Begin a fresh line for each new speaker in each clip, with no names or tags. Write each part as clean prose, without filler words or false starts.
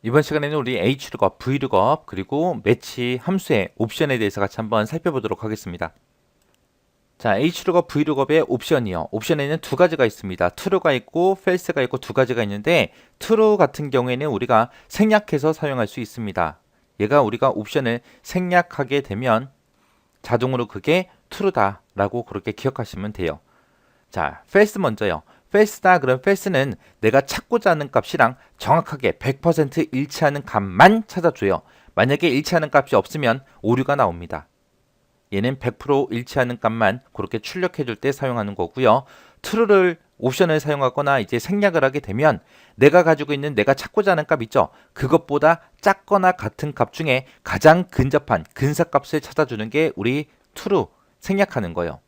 이번 시간에는 우리 H룩업, V룩업, 그리고 매치 함수의 옵션에 대해서 같이 한번 살펴보도록 하겠습니다. 자, H룩업, V룩업의 옵션이요. 옵션에는 두 가지가 있습니다. true가 있고 false가 있고 두 가지가 있는데 true 같은 경우에는 우리가 생략해서 사용할 수 있습니다. 얘가 우리가 옵션을 생략하게 되면 자동으로 그게 true다 라고 그렇게 기억하시면 돼요. 자, false 먼저요. false다 그럼 false는 내가 찾고자 하는 값이랑 정확하게 100% 일치하는 값만 찾아줘요. 만약에 일치하는 값이 없으면 오류가 나옵니다. 얘는 100% 일치하는 값만 그렇게 출력해 줄 때 사용하는 거고요. true를 옵션을 사용하거나 이제 생략을 하게 되면 내가 가지고 있는 내가 찾고자 하는 값 있죠. 그것보다 작거나 같은 값 중에 가장 근접한 근사값을 찾아주는 게 우리 true 생략하는 거예요.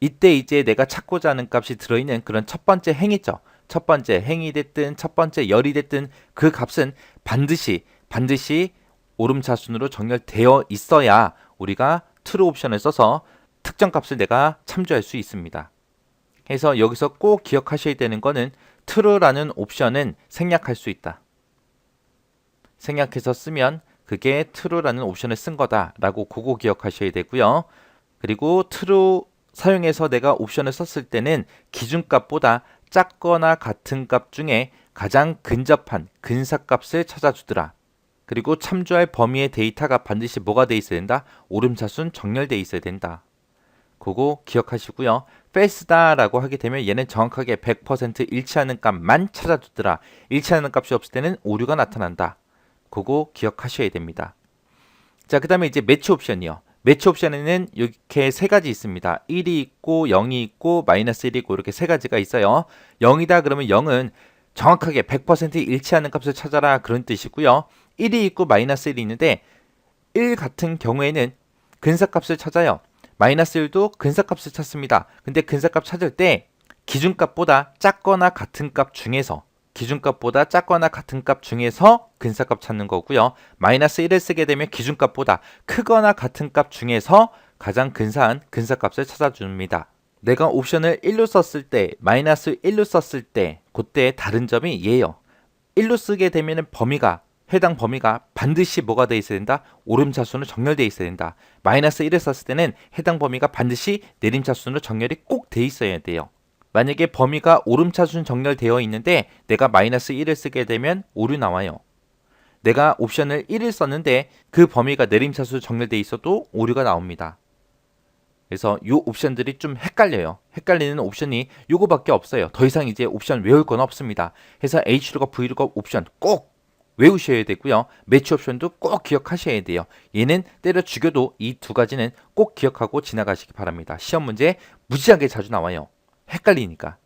이때 이제 내가 찾고자 하는 값이 들어있는 그런 첫 번째 행이죠. 첫 번째 행이 됐든 첫 번째 열이 됐든 그 값은 반드시 오름차순으로 정렬되어 있어야 우리가 true 옵션을 써서 특정 값을 내가 참조할 수 있습니다. 그래서 여기서 꼭 기억하셔야 되는 거는 true라는 옵션은 생략할 수 있다. 생략해서 쓰면 그게 true라는 옵션을 쓴 거다라고 그거 기억하셔야 되고요. 그리고 true 사용해서 내가 옵션을 썼을 때는 기준값보다 작거나 같은 값 중에 가장 근접한 근사값을 찾아주더라. 그리고 참조할 범위의 데이터가 반드시 뭐가 돼 있어야 된다? 오름차순 정렬돼 있어야 된다. 그거 기억하시고요. false다 라고 하게 되면 얘는 정확하게 100% 일치하는 값만 찾아주더라. 일치하는 값이 없을 때는 오류가 나타난다. 그거 기억하셔야 됩니다. 자, 그 다음에 이제 매치 옵션이요. 매치 옵션에는 이렇게 세 가지 있습니다. 1이 있고 0이 있고 마이너스 1이 있고 이렇게 세 가지가 있어요. 0이다 그러면 0은 정확하게 100% 일치하는 값을 찾아라 그런 뜻이고요. 1이 있고 마이너스 1이 있는데 1 같은 경우에는 근사값을 찾아요. 마이너스 1도 근사값을 찾습니다. 근데 근사값 찾을 때 기준값보다 작거나 같은 값 중에서 기준값보다 작거나 같은 값 중에서 근사값 찾는 거고요. 마이너스 1을 쓰게 되면 기준값보다 크거나 같은 값 중에서 가장 근사한 근사값을 찾아줍니다. 내가 옵션을 1로 썼을 때, 마이너스 1로 썼을 때 그때 다른 점이 얘예요. 1로 쓰게 되면 해당 범위가 반드시 뭐가 돼 있어야 된다? 오름차순으로 정렬돼 있어야 된다. 마이너스 1을 썼을 때는 해당 범위가 반드시 내림차순으로 정렬이 꼭 돼 있어야 돼요. 만약에 범위가 오름차순 정렬되어 있는데 내가 마이너스 1을 쓰게 되면 오류 나와요. 내가 옵션을 1을 썼는데 그 범위가 내림차순 정렬되어 있어도 오류가 나옵니다. 그래서 이 옵션들이 좀 헷갈려요. 헷갈리는 옵션이 요거밖에 없어요. 더 이상 이제 옵션 외울 건 없습니다. 그래서 H룩업, V룩업 옵션 꼭 외우셔야 되고요. 매치 옵션도 꼭 기억하셔야 돼요. 얘는 때려 죽여도 이 두 가지는 꼭 기억하고 지나가시기 바랍니다. 시험 문제 무지하게 자주 나와요. 헷갈리니까.